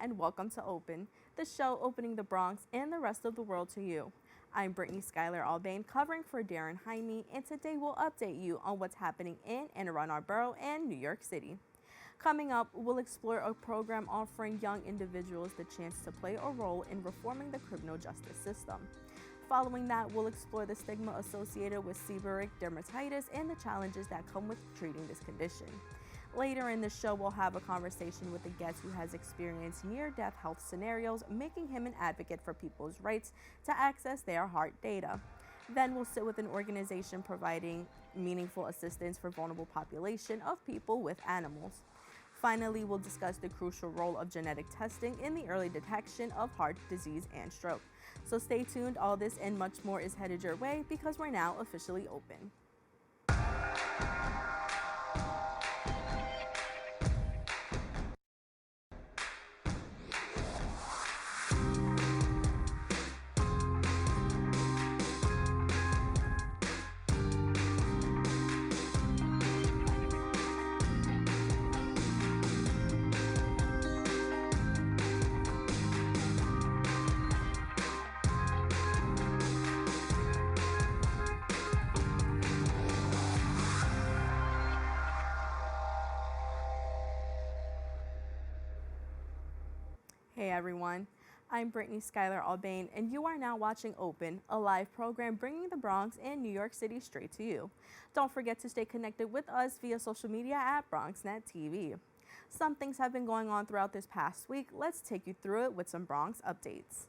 and welcome to Open, the show opening the Bronx and the rest of the world to you. I'm Brittany Skyler Aubain, covering for Darren Jaime, and today we'll update you on what's happening in and around our borough and New York City. Coming up, we'll explore a program offering young individuals the chance to play a role in reforming the criminal justice system. Following that, we'll explore the stigma associated with seborrheic dermatitis and the challenges that come with treating this condition. Later in the show, we'll have a conversation with a guest who has experienced near-death health scenarios, making him an advocate for people's rights to access their heart data. Then we'll sit with an organization providing meaningful assistance for vulnerable population of people with animals. Finally, we'll discuss the crucial role of genetic testing in the early detection of heart disease and stroke. So stay tuned, all this and much more is headed your way because we're now officially open. Hey everyone, I'm Brittany Skyler Aubain, and you are now watching Open, a live program bringing the Bronx and New York City straight to you. Don't forget to stay connected with us via social media at BronxNet TV. Some things have been going on throughout this past week. Let's take you through it with some Bronx updates.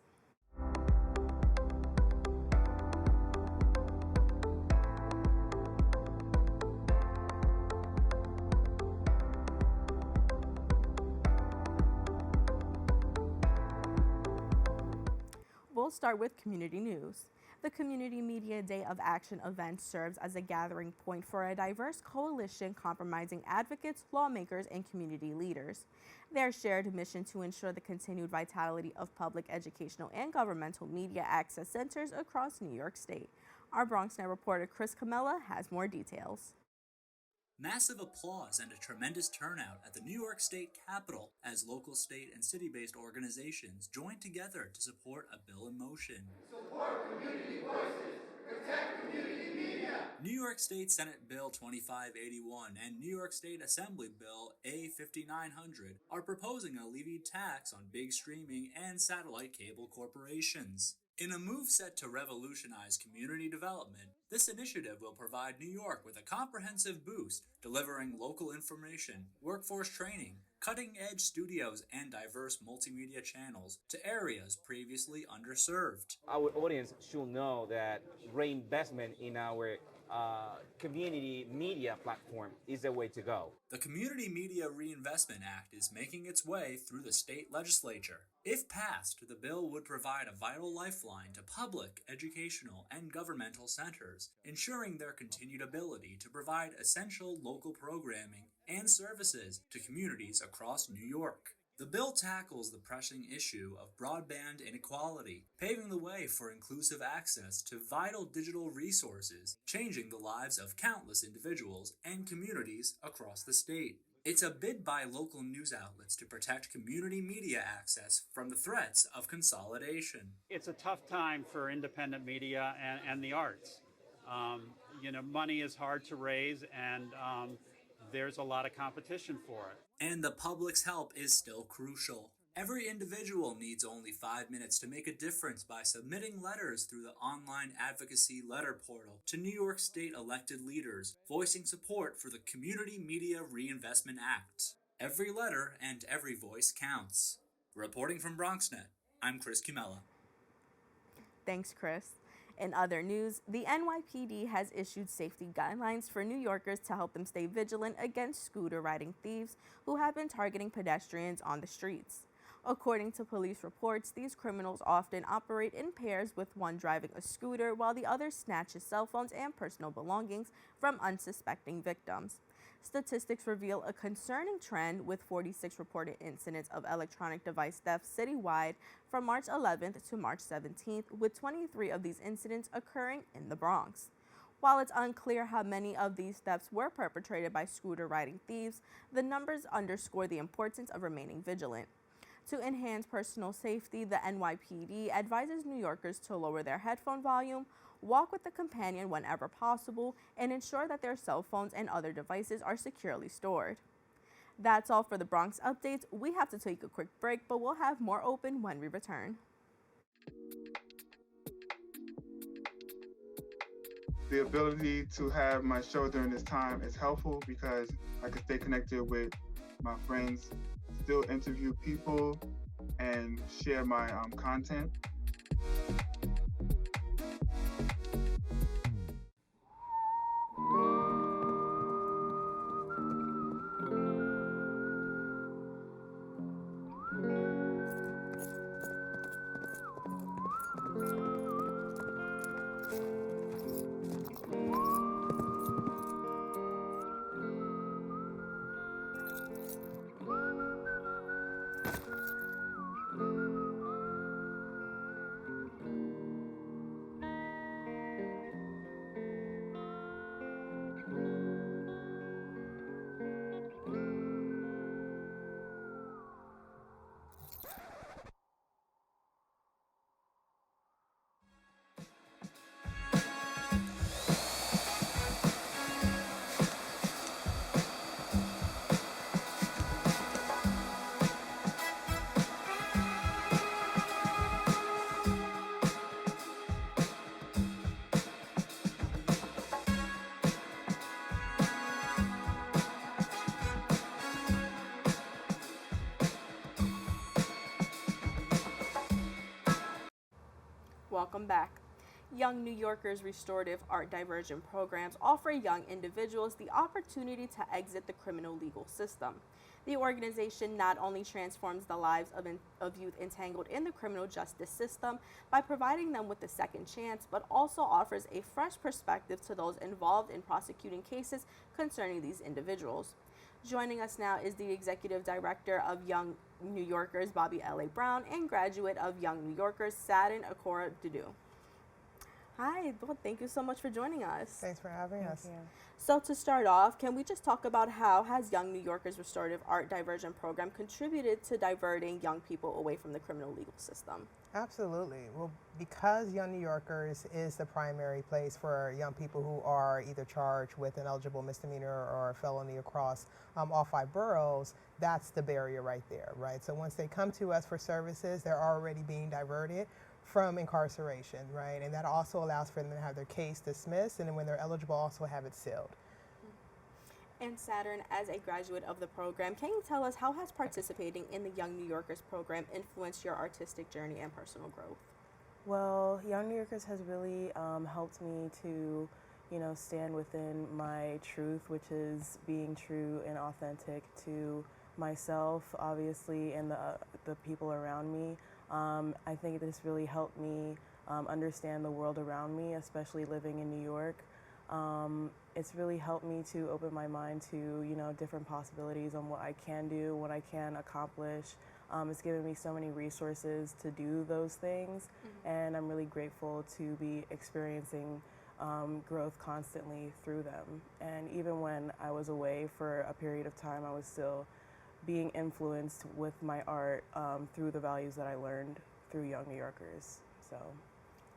We'll start with community news. The Community Media Day of Action event serves as a gathering point for a diverse coalition comprising advocates, lawmakers, and community leaders. Their shared mission to ensure the continued vitality of public educational and governmental media access centers across New York State. Our BronxNet reporter Chris Camella has more details. Massive applause and a tremendous turnout at the New York State Capitol as local, state, and city-based organizations joined together to support a bill in motion. Support community voices, protect community media. New York State Senate Bill 2581 and New York State Assembly Bill A5900 are proposing a levied tax on big streaming and satellite cable corporations. In a move set to revolutionize community development, this initiative will provide New York with a comprehensive boost, delivering local information, workforce training, cutting-edge studios, and diverse multimedia channels to areas previously underserved. Our audience should know that reinvestment in our community media platform is the way to go. The Community Media Reinvestment Act is making its way through the state legislature. If passed, the bill would provide a vital lifeline to public, educational, and governmental centers, ensuring their continued ability to provide essential local programming and services to communities across New York. The bill tackles the pressing issue of broadband inequality, paving the way for inclusive access to vital digital resources, changing the lives of countless individuals and communities across the state. It's a bid by local news outlets to protect community media access from the threats of consolidation. It's a tough time for independent media and the arts. Money is hard to raise, and there's a lot of competition for it. And the public's help is still crucial. Every individual needs only 5 minutes to make a difference by submitting letters through the online advocacy letter portal to New York State elected leaders, voicing support for the Community Media Reinvestment Act. Every letter and every voice counts. Reporting from BronxNet, I'm Chris Camella. Thanks, Chris. In other news, the NYPD has issued safety guidelines for New Yorkers to help them stay vigilant against scooter riding thieves who have been targeting pedestrians on the streets. According to police reports, these criminals often operate in pairs, with one driving a scooter while the other snatches cell phones and personal belongings from unsuspecting victims. Statistics reveal a concerning trend, with 46 reported incidents of electronic device theft citywide from March 11th to March 17th, with 23 of these incidents occurring in the Bronx. While it's unclear how many of these thefts were perpetrated by scooter riding thieves, the numbers underscore the importance of remaining vigilant. To enhance personal safety, the NYPD advises New Yorkers to lower their headphone volume, walk with a companion whenever possible, and ensure that their cell phones and other devices are securely stored. That's all for the Bronx updates. We have to take a quick break, but we'll have more open when we return. The ability to have my show during this time is helpful because I can stay connected with my friends, still interview people, and share my content. Welcome back. Young New Yorkers restorative art diversion programs offer young individuals the opportunity to exit the criminal legal system. The organization not only transforms the lives of youth entangled in the criminal justice system by providing them with a second chance, but also offers a fresh perspective to those involved in prosecuting cases concerning these individuals. Joining us now is the Executive Director of Young New Yorkers, Bobbie L.A. Brown, and graduate of Young New Yorkers, Saturn, Okorodudu. Hi, well, thank you so much for joining us. Thanks for having us. So to start off, can we just talk about how has Young New Yorkers Restorative Art Diversion Program contributed to diverting young people away from the criminal legal system? Absolutely. Well, because Young New Yorkers is the primary place for young people who are either charged with an eligible misdemeanor or a felony across all 5 boroughs, that's the barrier right there, right? So once they come to us for services, they're already being diverted from incarceration, right? And that also allows for them to have their case dismissed, and then when they're eligible, also have it sealed. And Saturn, as a graduate of the program, can you tell us how has participating in the Young New Yorkers program influenced your artistic journey and personal growth? Well, Young New Yorkers has really helped me to, stand within my truth, which is being true and authentic to myself, obviously, and the people around me. I think this really helped me understand the world around me, especially living in New York. It's really helped me to open my mind to, different possibilities on what I can do, what I can accomplish. It's given me so many resources to do those things, and I'm really grateful to be experiencing growth constantly through them. And even when I was away for a period of time, I was still being influenced with my art through the values that I learned through Young New Yorkers. So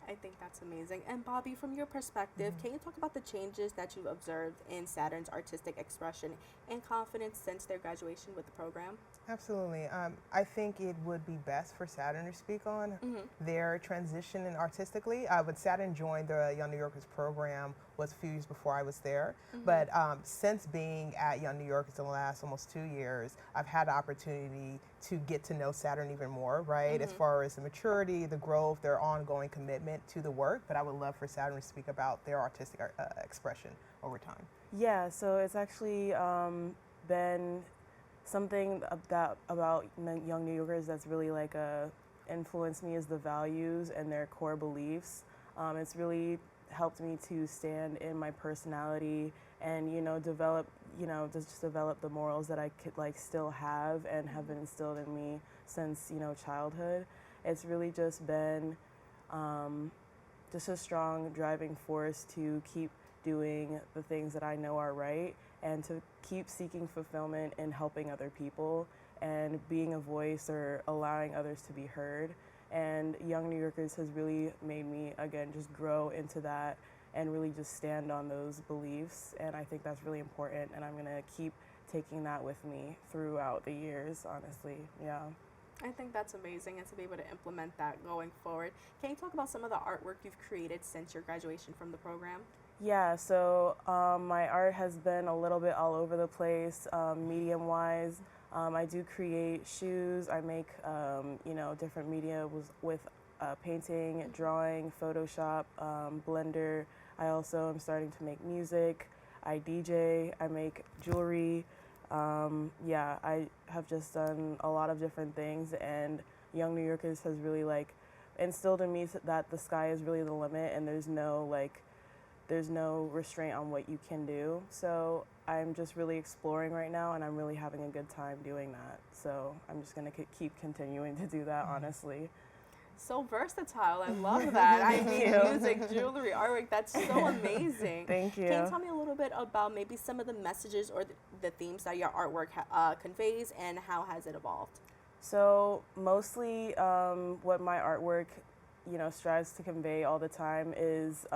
I think that's amazing. And Bobbie, from your perspective, can you talk about the changes that you've observed in Saturn's artistic expression and confidence since their graduation with the program? Absolutely. I think it would be best for Saturn to speak on their transition in artistically. When Saturn joined the Young New Yorkers program was a few years before I was there. But since being at Young New Yorkers in the last almost 2 years, I've had the opportunity to get to know Saturn even more, right? As far as the maturity, the growth, their ongoing commitment to the work. But I would love for Saturn to speak about their artistic expression over time. yeah, so it's actually been something about Young New Yorkers that's really influenced me is the values and their core beliefs. It's really helped me to stand in my personality and develop the morals that I could still have and have been instilled in me since childhood. It's really just been just a strong driving force to keep doing the things that I know are right and to keep seeking fulfillment in helping other people and being a voice or allowing others to be heard. And Young New Yorkers has really made me, again, just grow into that and really just stand on those beliefs. And I think that's really important, and I'm gonna keep taking that with me throughout the years, honestly, yeah. I think that's amazing, and to be able to implement that going forward. Can you talk about some of the artwork you've created since your graduation from the program? Yeah, so my art has been a little bit all over the place, medium-wise. I do create shoes. I make, different media with painting, drawing, Photoshop, Blender. I also am starting to make music. I DJ. I make jewelry. I have just done a lot of different things, and Young New Yorkers has really instilled in me that the sky is really the limit, and there's no restraint on what you can do. So I'm just really exploring right now, and I'm really having a good time doing that. So I'm just gonna keep continuing to do that, honestly. So versatile. I love that. I mean, music, jewelry, artwork. That's so amazing. Thank you. Can you tell me a little bit about maybe some of the messages or the themes that your artwork conveys, and how has it evolved? So mostly what my artwork, strives to convey all the time is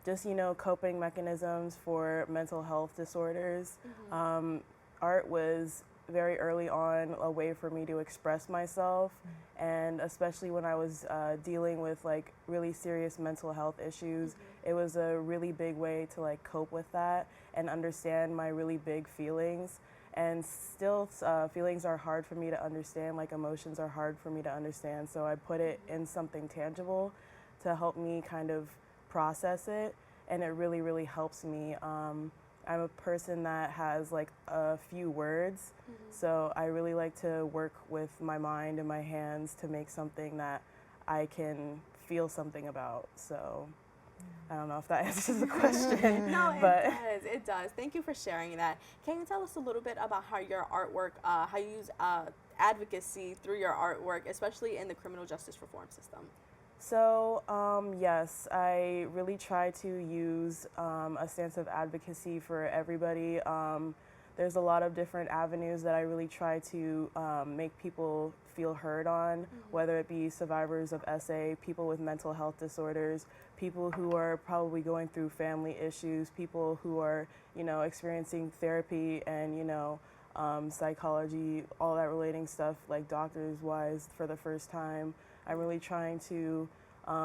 just, coping mechanisms for mental health disorders. Mm-hmm. Art was very early on a way for me to express myself, and especially when I was dealing with really serious mental health issues, it was a really big way to cope with that and understand my really big feelings. And still feelings are hard for me to understand, emotions are hard for me to understand, so I put it in something tangible to help me kind of process it, and it really, really helps me. I'm a person that has a few words, so I really like to work with my mind and my hands to make something that I can feel something about. So I don't know if that answers the question. No, but it does. Thank you for sharing that. Can you tell us a little bit about how your artwork, how you use advocacy through your artwork, especially in the criminal justice reform system? So, yes, I really try to use a stance of advocacy for everybody. There's a lot of different avenues that I really try to make people feel heard on, whether it be survivors of SA, people with mental health disorders, people who are probably going through family issues, people who are, experiencing therapy and, psychology, all that relating stuff, doctors-wise for the first time. I'm really trying to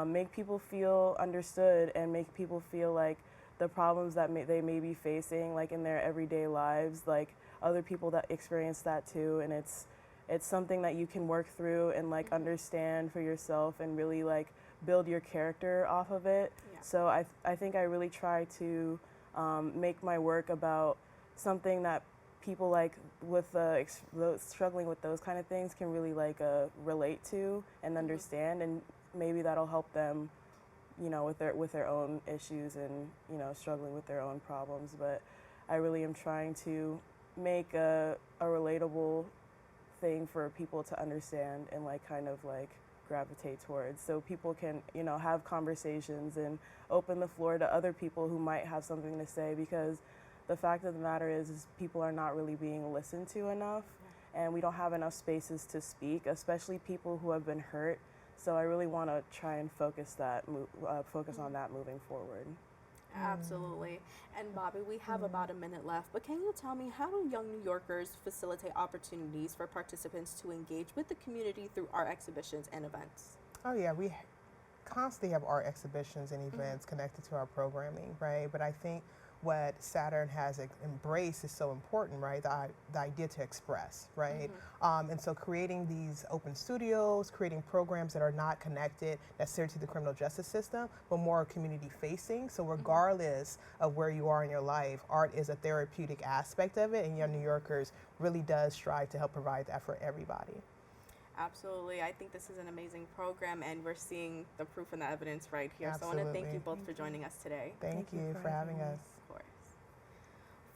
make people feel understood and make people feel the problems that they may be facing in their everyday lives, other people that experience that too, and it's something that you can work through and understand for yourself and really build your character off of it. Yeah. So I think I really try to make my work about something that people with struggling with those kind of things can really relate to and understand, and maybe that'll help them, with their own issues and struggling with their own problems. But I really am trying to make a relatable thing for people to understand and gravitate towards, so people can have conversations and open the floor to other people who might have something to say, because the fact of the matter is people are not really being listened to enough, and we don't have enough spaces to speak, especially people who have been hurt. So I really want to try and focus on that moving forward. Absolutely. And Bobbie, we have about a minute left, but can you tell me, how do Young New Yorkers facilitate opportunities for participants to engage with the community through art exhibitions and events? Oh yeah, we constantly have art exhibitions and events connected to our programming, right? But I think what Saturn has embraced is so important, right? The idea to express, right? And so creating these open studios, creating programs that are not connected necessarily to the criminal justice system, but more community facing. So regardless of where you are in your life, art is a therapeutic aspect of it, and Young New Yorkers really does strive to help provide that for everybody. Absolutely. I think this is an amazing program, and we're seeing the proof and the evidence right here. Absolutely. So I want to thank you both for joining us today. Thank you for having us. Of course.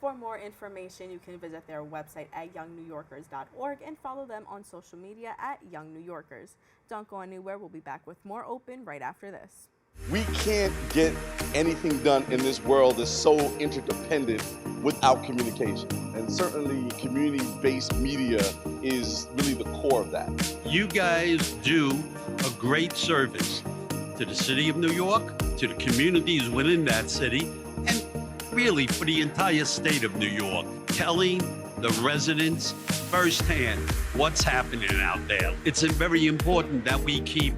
For more information, you can visit their website at youngnewyorkers.org and follow them on social media at Young New Yorkers. Don't go anywhere. We'll be back with more Open right after this. We can't get anything done in this world that's so interdependent without communication. And certainly community-based media is really the core of that. You guys do a great service to the city of New York, to the communities within that city, and really for the entire state of New York, telling the residents firsthand what's happening out there. It's very important that we keep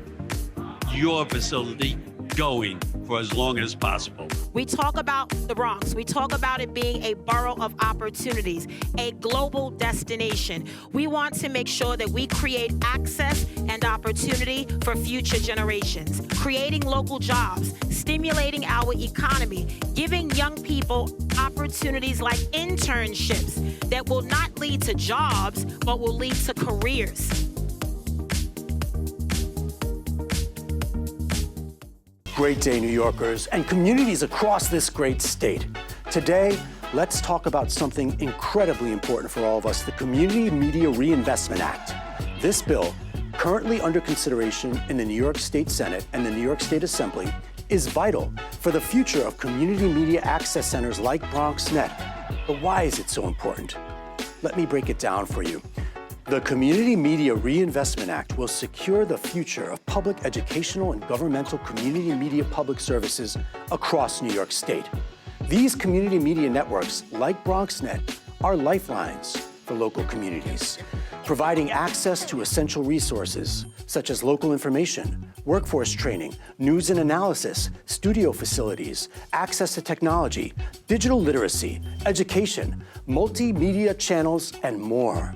your facility going for as long as possible. We talk about the Bronx. We talk about it being a borough of opportunities, a global destination. We want to make sure that we create access and opportunity for future generations, creating local jobs, stimulating our economy, giving young people opportunities like internships that will not lead to jobs, but will lead to careers. Great day, New Yorkers, and communities across this great state. Today, let's talk about something incredibly important for all of us, the Community Media Reinvestment Act. This bill, currently under consideration in the New York State Senate and the New York State Assembly, is vital for the future of community media access centers like BronxNet. But why is it so important? Let me break it down for you. The Community Media Reinvestment Act will secure the future of public educational and governmental community media public services across New York State. These community media networks, like BronxNet, are lifelines for local communities, providing access to essential resources such as local information, workforce training, news and analysis, studio facilities, access to technology, digital literacy, education, multimedia channels, and more.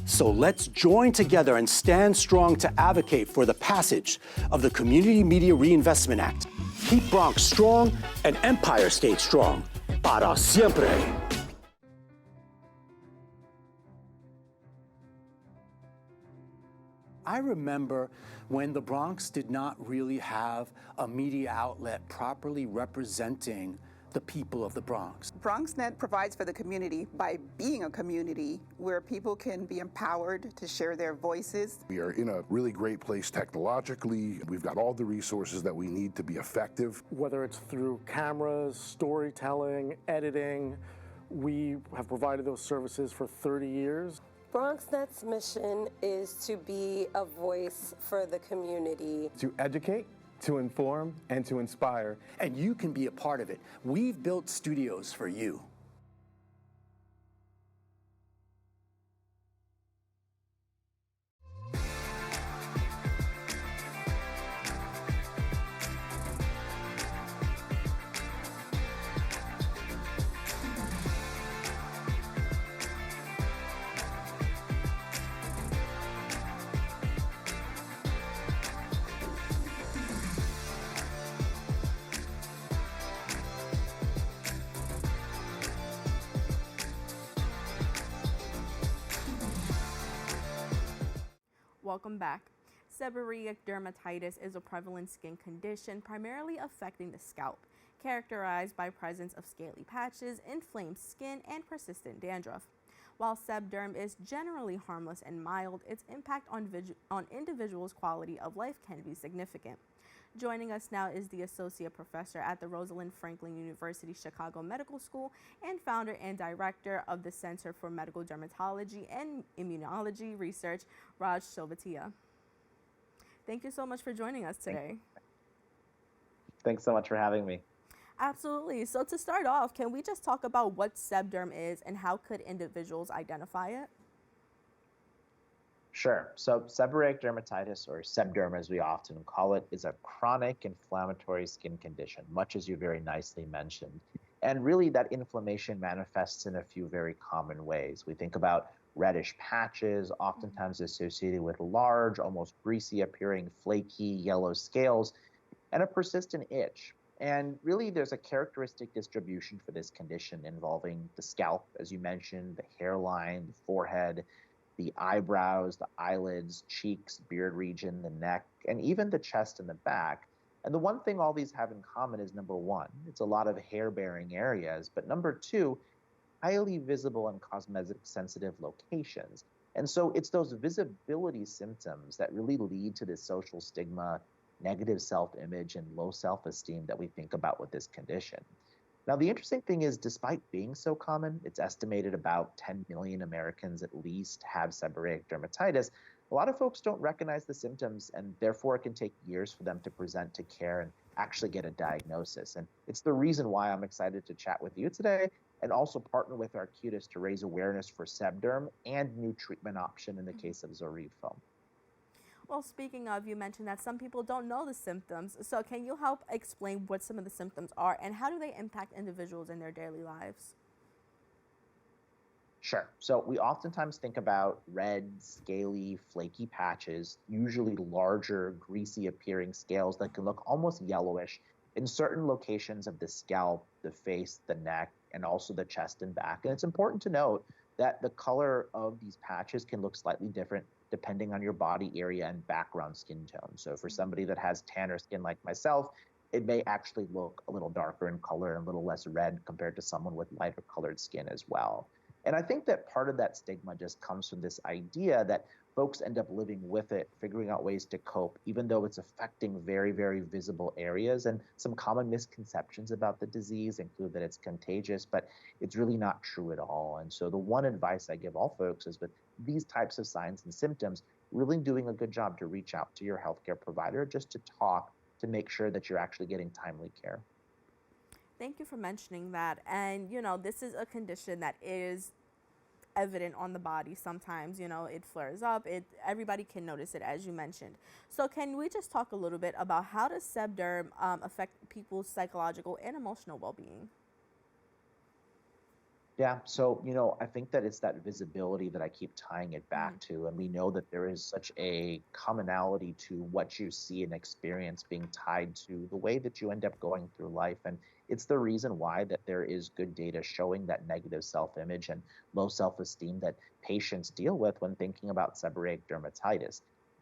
So let's join together and stand strong to advocate for the passage of the Community Media Reinvestment Act. Keep Bronx strong and Empire State strong. Para siempre. I remember when the Bronx did not really have a media outlet properly representing the people of the Bronx. BronxNet provides for the community by being a community where people can be empowered to share their voices. We are in a really great place technologically. We've got all the resources that we need to be effective. Whether it's through cameras, storytelling, editing, we have provided those services for 30 years. BronxNet's mission is to be a voice for the community. To educate, to inform, and to inspire. And you can be a part of it. We've built studios for you. Welcome back. Seborrheic dermatitis is a prevalent skin condition primarily affecting the scalp, characterized by presence of scaly patches, inflamed skin, and persistent dandruff. While sebderm is generally harmless and mild, its impact on individuals' quality of life can be significant. Joining us now is the Associate Professor at the Rosalind Franklin University Chicago Medical School and founder and director of the Center for Medical Dermatology and Immunology Research, Chovatiya. Thank you so much for joining us today. Thanks so much for having me. Absolutely. So to start off, can we just talk about what sebderm is and how could individuals identify it? Sure. So seborrheic dermatitis, or sebderm as we often call it, is a chronic inflammatory skin condition, much as you very nicely mentioned. And really that inflammation manifests in a few very common ways. We think about reddish patches, oftentimes associated with large, almost greasy appearing, flaky yellow scales, and a persistent itch. And really there's a characteristic distribution for this condition involving the scalp, as you mentioned, the hairline, the forehead, the eyebrows, the eyelids, cheeks, beard region, the neck, and even the chest and the back. And the one thing all these have in common is, number one, it's a lot of hair-bearing areas, but number two, highly visible and cosmetic-sensitive locations. And so it's those visibility symptoms that really lead to this social stigma, negative self-image and low self-esteem that we think about with this condition. Now, the interesting thing is, despite being so common, it's estimated about 10 million Americans at least have seborrheic dermatitis. A lot of folks don't recognize the symptoms, and therefore it can take years for them to present to care and actually get a diagnosis. And it's the reason why I'm excited to chat with you today and also partner with Arcutis to raise awareness for sebderm and new treatment option in the case of Zoryve foam. Well, speaking of, you mentioned that some people don't know the symptoms. So can you help explain what some of the symptoms are and how do they impact individuals in their daily lives? Sure. So we oftentimes think about red, scaly, flaky patches, usually larger, greasy appearing scales that can look almost yellowish in certain locations of the scalp, the face, the neck, and also the chest and back. And it's important to note that the color of these patches can look slightly different depending on your body area and background skin tone. So for somebody that has tanner skin like myself, it may actually look a little darker in color and a little less red compared to someone with lighter colored skin as well. And I think that part of that stigma just comes from this idea that folks end up living with it, figuring out ways to cope, even though it's affecting very, very visible areas. And some common misconceptions about the disease include that it's contagious, but it's really not true at all. And so the one advice I give all folks is with these types of signs and symptoms, really doing a good job to reach out to your healthcare provider just to talk to make sure that you're actually getting timely care. Thank you for mentioning that. And, this is a condition that is evident on the body sometimes. It flares up. Everybody can notice it, as you mentioned. So can we just talk a little bit about how does sebderm affect people's psychological and emotional well-being? Yeah, so, I think that it's that visibility that I keep tying it back to. And we know that there is such a commonality to what you see and experience being tied to the way that you end up going through life. And it's the reason why that there is good data showing that negative self-image and low self-esteem that patients deal with when thinking about seborrheic dermatitis.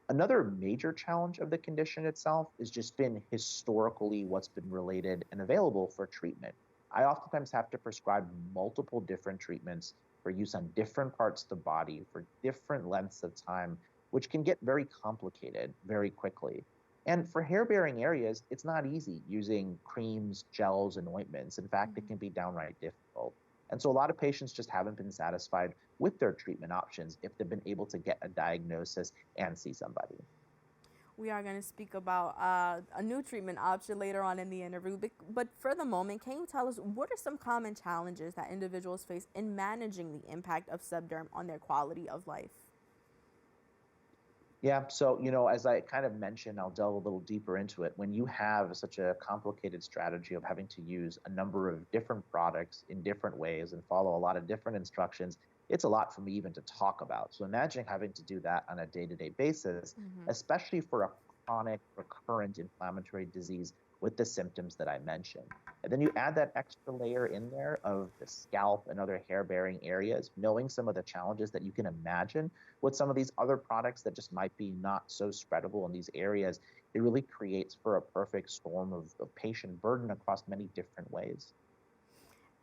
Another major challenge of the condition itself has just been historically what's been related and available for treatment. I oftentimes have to prescribe multiple different treatments for use on different parts of the body for different lengths of time, which can get very complicated very quickly. And for hair-bearing areas, it's not easy using creams, gels, and ointments. In fact, it can be downright difficult. And so a lot of patients just haven't been satisfied with their treatment options if they've been able to get a diagnosis and see somebody. We are going to speak about a new treatment option later on in the interview. But for the moment, can you tell us what are some common challenges that individuals face in managing the impact of sebderm on their quality of life? Yeah, so, as I kind of mentioned, I'll delve a little deeper into it. When you have such a complicated strategy of having to use a number of different products in different ways and follow a lot of different instructions, it's a lot for me even to talk about. So imagine having to do that on a day-to-day basis, especially for a chronic, recurrent inflammatory disease with the symptoms that I mentioned. And then you add that extra layer in there of the scalp and other hair-bearing areas, knowing some of the challenges that you can imagine with some of these other products that just might be not so spreadable in these areas. It really creates for a perfect storm of patient burden across many different ways.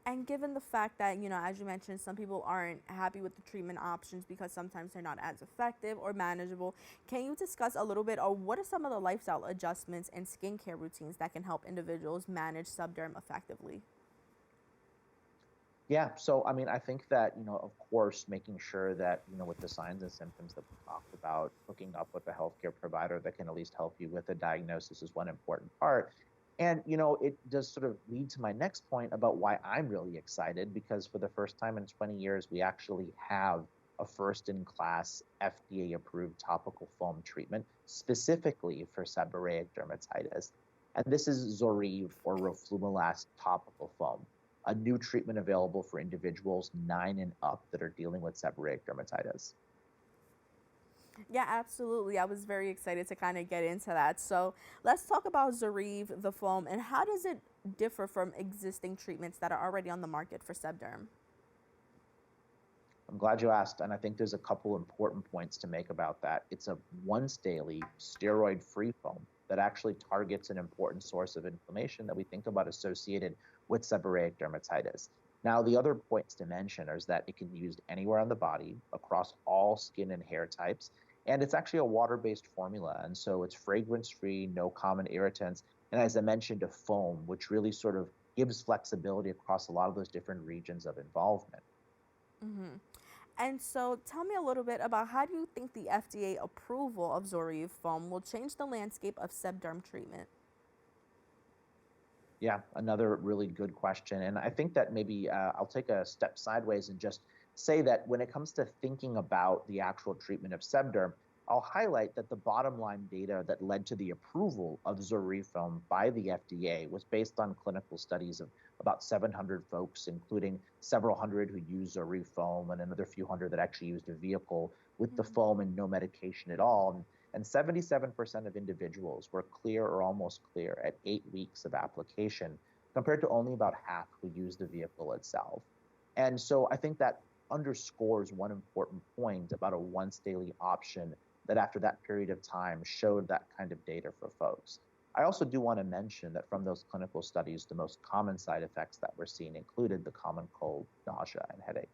And given the fact that, as you mentioned, some people aren't happy with the treatment options because sometimes they're not as effective or manageable, can you discuss a little bit of what are some of the lifestyle adjustments and skincare routines that can help individuals manage sebderm effectively? Yeah, so I think that, of course, making sure that, with the signs and symptoms that we talked about, hooking up with a healthcare provider that can at least help you with a diagnosis is one important part. And, it does sort of lead to my next point about why I'm really excited, because for the first time in 20 years, we actually have a first-in-class FDA-approved topical foam treatment specifically for seborrheic dermatitis. And this is Zoryve, or roflumilast topical foam, a new treatment available for individuals 9 and up that are dealing with seborrheic dermatitis. Yeah, absolutely. I was very excited to kind of get into that. So let's talk about Zoryve, the foam, and how does it differ from existing treatments that are already on the market for sebderm? I'm glad you asked, and I think there's a couple important points to make about that. It's a once daily steroid-free foam that actually targets an important source of inflammation that we think about associated with seborrheic dermatitis. Now, the other points to mention is that it can be used anywhere on the body, across all skin and hair types, And it's actually a water-based formula, and so it's fragrance-free, no common irritants, and as I mentioned, a foam, which really sort of gives flexibility across a lot of those different regions of involvement. Mm-hmm. And so tell me a little bit about how do you think the FDA approval of Zoryve foam will change the landscape of sebderm treatment? Yeah, another really good question. And I think that maybe I'll take a step sideways and just say that when it comes to thinking about the actual treatment of sebderm, I'll highlight that the bottom line data that led to the approval of Zoryve foam by the FDA was based on clinical studies of about 700 folks, including several hundred who used Zoryve foam and another few hundred that actually used a vehicle with the foam and no medication at all. And 77% of individuals were clear or almost clear at 8 weeks of application, compared to only about half who used the vehicle itself. And so I think that underscores one important point about a once daily option that after that period of time showed that kind of data for folks. I also do want to mention that from those clinical studies, the most common side effects that were seen included the common cold, nausea, and headache.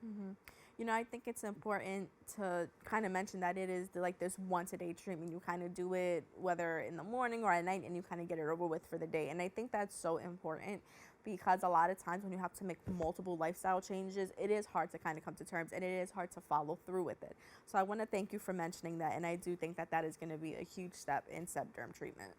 Mm-hmm. You know, I think it's important to kind of mention that it is like this once a day treatment. You kind of do it whether in the morning or at night, and you kind of get it over with for the day. And I think that's so important because a lot of times when you have to make multiple lifestyle changes, it is hard to kind of come to terms, and it is hard to follow through with it. So I want to thank you for mentioning that, and I do think that that is going to be a huge step in sebderm treatment.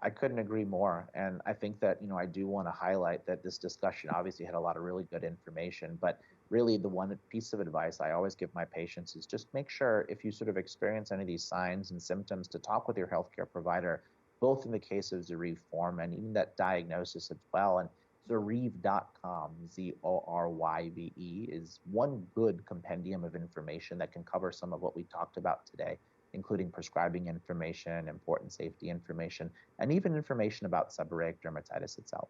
I couldn't agree more. And I think that, I do want to highlight that this discussion obviously had a lot of really good information, but really the one piece of advice I always give my patients is just make sure if you sort of experience any of these signs and symptoms to talk with your healthcare provider, both in the case of Zoryve form and even that diagnosis as well. And Zoryve.com, Zoryve, is one good compendium of information that can cover some of what we talked about today, including prescribing information, important safety information, and even information about seborrheic dermatitis itself.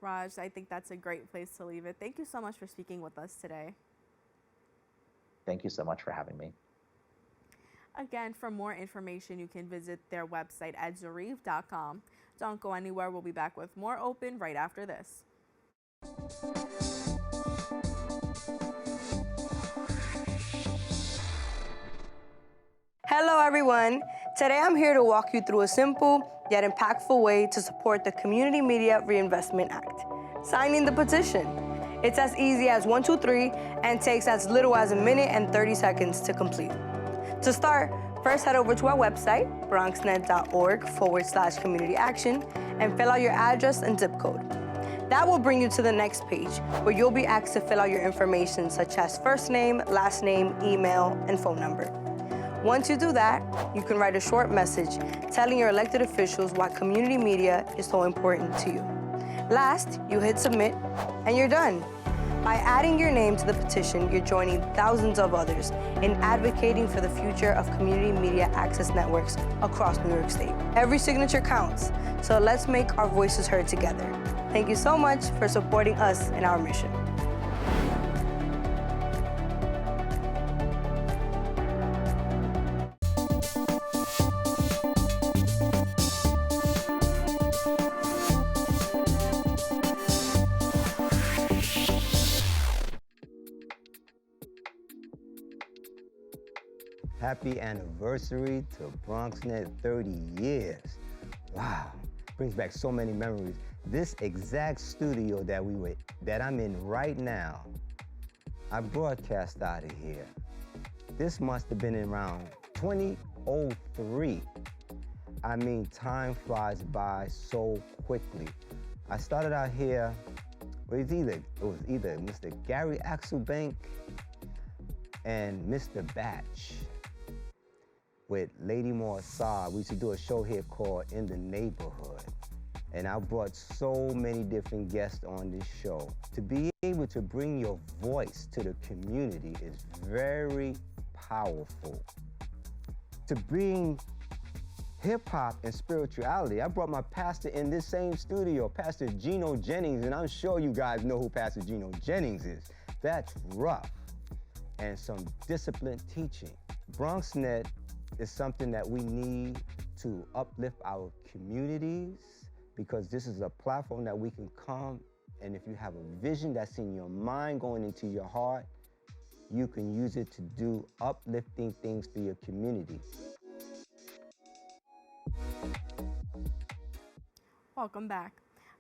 Raj, I think that's a great place to leave it. Thank you so much for speaking with us today. Thank you so much for having me. Again, for more information, you can visit their website at Zoryve.com. Don't go anywhere. We'll be back with more Open right after this. Hello everyone! Today I'm here to walk you through a simple yet impactful way to support the Community Media Reinvestment Act. Signing the petition. It's as easy as 1, 2, 3 and takes as little as 1 minute and 30 seconds to complete. To start, first head over to our website, BronxNet.org/community action, and fill out your address and zip code. That will bring you to the next page where you'll be asked to fill out your information such as first name, last name, email, and phone number. Once you do that, you can write a short message telling your elected officials why community media is so important to you. Last, you hit submit, and you're done. By adding your name to the petition, you're joining thousands of others in advocating for the future of community media access networks across New York State. Every signature counts, so let's make our voices heard together. Thank you so much for supporting us in our mission. Happy anniversary to BronxNet, 30 years. Wow, brings back so many memories. This exact studio that I'm in right now, I broadcast out of here. This must have been around 2003. I mean, time flies by so quickly. I started out here, it was either Mr. Gary Axelbank and Mr. Batch with Lady Morsar. We used to do a show here called In the Neighborhood. And I brought so many different guests on this show. To be able to bring your voice to the community is very powerful. To bring hip hop and spirituality, I brought my pastor in this same studio, Pastor Gino Jennings, and I'm sure you guys know who Pastor Gino Jennings is. That's rough. And some disciplined teaching. BronxNet is something that we need to uplift our communities, because this is a platform that we can come, and if you have a vision that's in your mind going into your heart, you can use it to do uplifting things for your community. Welcome back.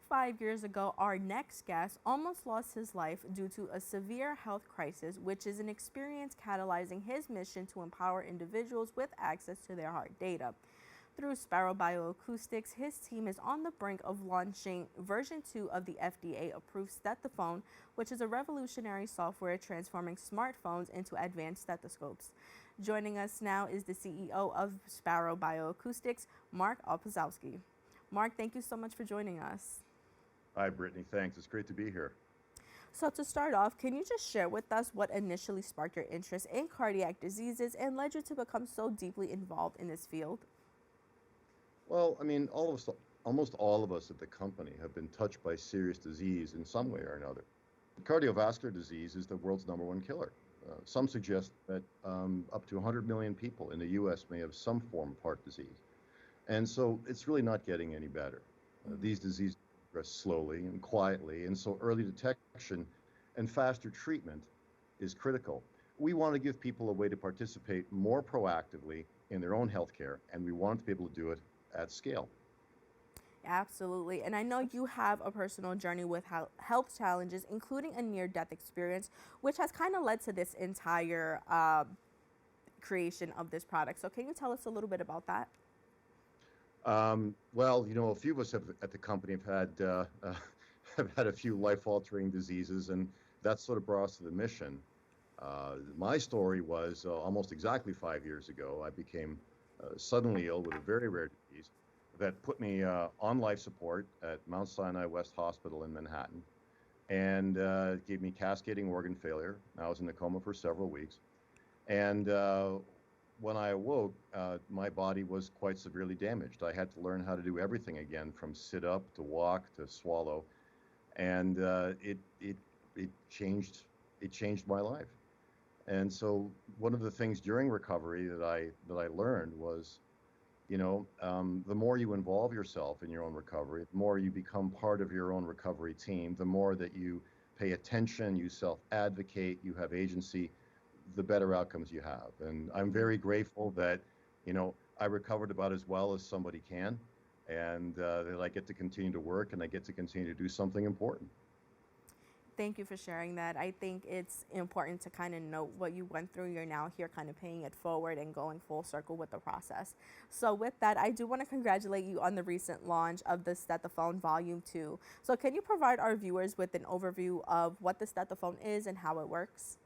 5 years ago, our next guest almost lost his life due to a severe health crisis, which is an experience catalyzing his mission to empower individuals with access to their heart data. Through Sparrow Bioacoustics, his team is on the brink of launching version 2 of the FDA-approved Stetophone, which is a revolutionary software transforming smartphones into advanced stethoscopes. Joining us now is the CEO of Sparrow Bioacoustics, Mark Opauszky. Mark, thank you so much for joining us. Hi, Brittany. Thanks. It's great to be here. So to start off, can you just share with us what initially sparked your interest in cardiac diseases and led you to become so deeply involved in this field? Well, I mean, almost all of us at the company have been touched by serious disease in some way or another. Cardiovascular disease is the world's #1 killer. Some suggest that up to 100 million people in the U.S. may have some form of heart disease. And so it's really not getting any better. These diseases progress slowly and quietly, and so early detection and faster treatment is critical. We want to give people a way to participate more proactively in their own health care, and we want to be able to do it at scale. Absolutely. And I know you have a personal journey with health challenges, including a near-death experience, which has kind of led to this entire creation of this product. So can you tell us a little bit about that? Well, you know, a few of us at the company have had a few life-altering diseases, and that sort of brought us to the mission. My story was almost exactly 5 years ago. I became suddenly ill with a very rare disease that put me on life support at Mount Sinai West Hospital in Manhattan, and gave me cascading organ failure. I was in a coma for several weeks. And when I awoke, my body was quite severely damaged. I had to learn how to do everything again, from sit up to walk to swallow. And it changed my life. And so one of the things during recovery that I learned was, you know, the more you involve yourself in your own recovery, the more you become part of your own recovery team, the more that you pay attention, you self-advocate, you have agency, the better outcomes you have. And I'm very grateful that, you know, I recovered about as well as somebody can, and that I get to continue to work and I get to continue to do something important. Thank you for sharing that. I think it's important to kind of note what you went through. You're now here kind of paying it forward and going full circle with the process. So with that, I do want to congratulate you on the recent launch of the Stetophone Volume 2. So can you provide our viewers with an overview of what the Stetophone is and how it works?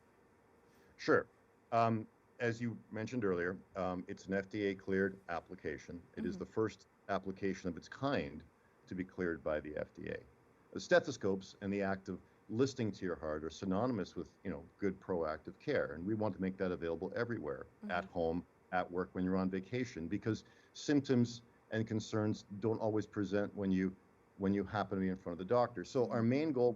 Sure. As you mentioned earlier, it's an FDA-cleared application. It is the first application of its kind to be cleared by the FDA. The stethoscopes and the act of listening to your heart are synonymous with, you know, good proactive care, and we want to make that available everywhere, at home, at work, when you're on vacation, because symptoms and concerns don't always present when you happen to be in front of the doctor. So our main goal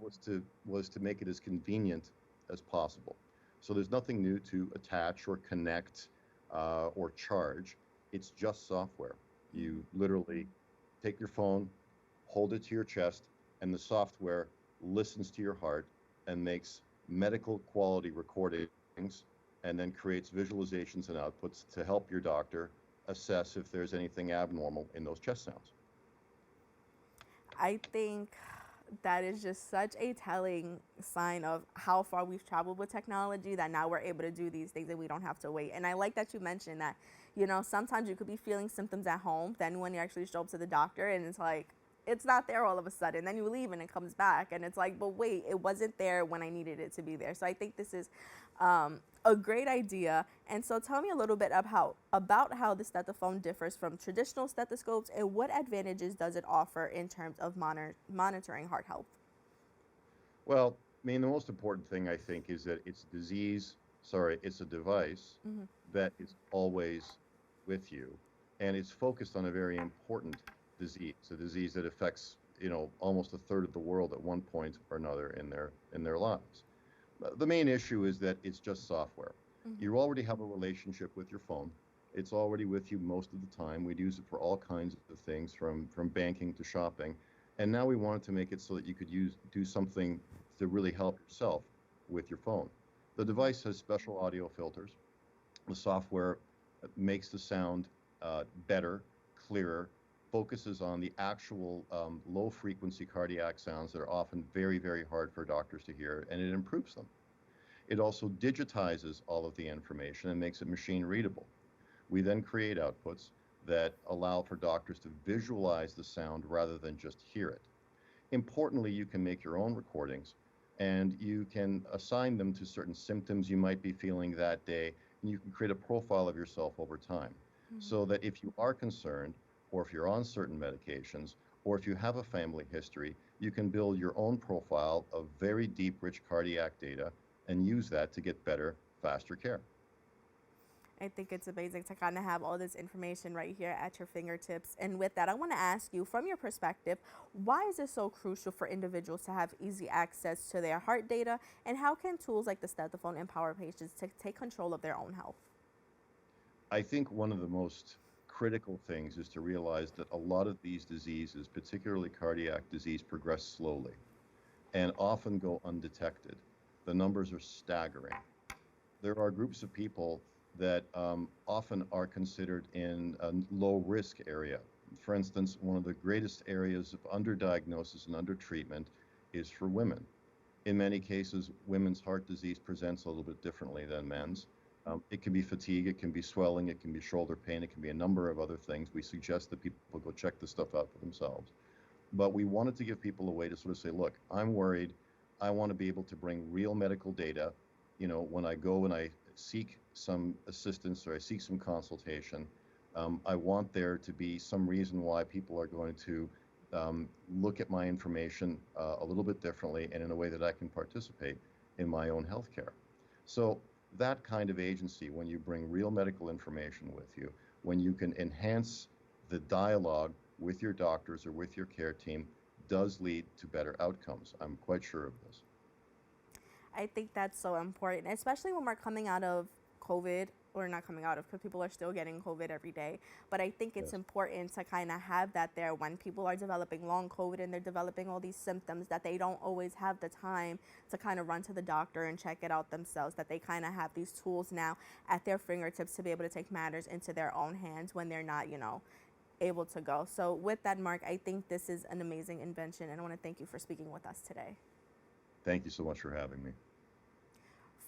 was to make it as convenient as possible. So there's nothing new to attach or connect or charge. It's just software. You literally take your phone, hold it to your chest, and the software listens to your heart and makes medical quality recordings, and then creates visualizations and outputs to help your doctor assess if there's anything abnormal in those chest sounds. I think that is just such a telling sign of how far we've traveled with technology, that now we're able to do these things and we don't have to wait. And I like that you mentioned that, you know, sometimes you could be feeling symptoms at home, then when you actually show up to the doctor and it's like, it's not there all of a sudden. Then you leave and it comes back and it's like, but wait, it wasn't there when I needed it to be there. So I think this is a great idea. And so tell me a little bit about how the Stetophone differs from traditional stethoscopes, and what advantages does it offer in terms of monitoring heart health? Well, I mean, the most important thing I think is that it's a device that is always with you, and it's focused on a very important disease, a disease that affects, you know, almost a third of the world at one point or another in their lives. The main issue is that it's just software. You already have a relationship with your phone. It's already with you most of the time. We'd use it for all kinds of things, from banking to shopping. And now we wanted to make it so that you could do something to really help yourself with your phone. The device has special audio filters. The software makes the sound better, clearer, focuses on the actual low frequency cardiac sounds that are often very, very hard for doctors to hear, and it improves them. It also digitizes all of the information and makes it machine readable. We then create outputs that allow for doctors to visualize the sound rather than just hear it. Importantly, you can make your own recordings, and you can assign them to certain symptoms you might be feeling that day, and you can create a profile of yourself over time. So that if you are concerned, or if you're on certain medications, or if you have a family history, you can build your own profile of very deep, rich cardiac data and use that to get better, faster care. I think it's amazing to kind of have all this information right here at your fingertips. And with that, I want to ask you, from your perspective, why is it so crucial for individuals to have easy access to their heart data? And how can tools like the Stethafone empower patients to take control of their own health? I think one of the most critical things is to realize that a lot of these diseases, particularly cardiac disease, progress slowly and often go undetected. The numbers are staggering. There are groups of people that often are considered in a low-risk area. For instance, one of the greatest areas of underdiagnosis and undertreatment is for women. In many cases, women's heart disease presents a little bit differently than men's. It can be fatigue, it can be swelling, it can be shoulder pain, it can be a number of other things. We suggest that people go check this stuff out for themselves. But we wanted to give people a way to sort of say, look, I'm worried. I want to be able to bring real medical data. You know, when I go and I seek some assistance or I seek some consultation, I want there to be some reason why people are going to look at my information a little bit differently and in a way that I can participate in my own healthcare. So that kind of agency, when you bring real medical information with you, when you can enhance the dialogue with your doctors or with your care team, does lead to better outcomes. I'm quite sure of this. I think that's so important, especially when we're coming out of COVID, or not coming out of, because people are still getting COVID every day. But I think it's important to kind of have that there when people are developing long COVID and they're developing all these symptoms, that they don't always have the time to kind of run to the doctor and check it out themselves, that they kind of have these tools now at their fingertips to be able to take matters into their own hands when they're not, you know, able to go. So with that, Mark, I think this is an amazing invention, and I want to thank you for speaking with us today. Thank you so much for having me.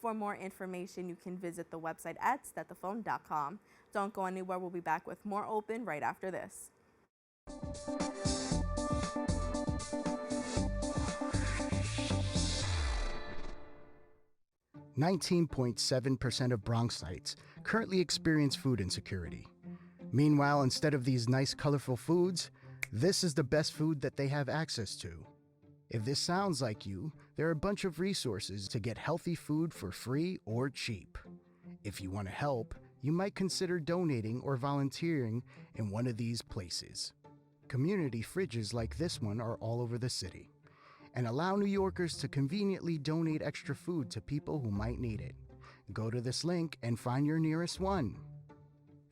For more information, you can visit the website at stethafone.com. Don't go anywhere. We'll be back with more Open right after this. 19.7% of Bronxites currently experience food insecurity. Meanwhile, instead of these nice, colorful foods, this is the best food that they have access to. If this sounds like you, there are a bunch of resources to get healthy food for free or cheap. If you want to help, you might consider donating or volunteering in one of these places. Community fridges like this one are all over the city and allow New Yorkers to conveniently donate extra food to people who might need it. Go to this link and find your nearest one.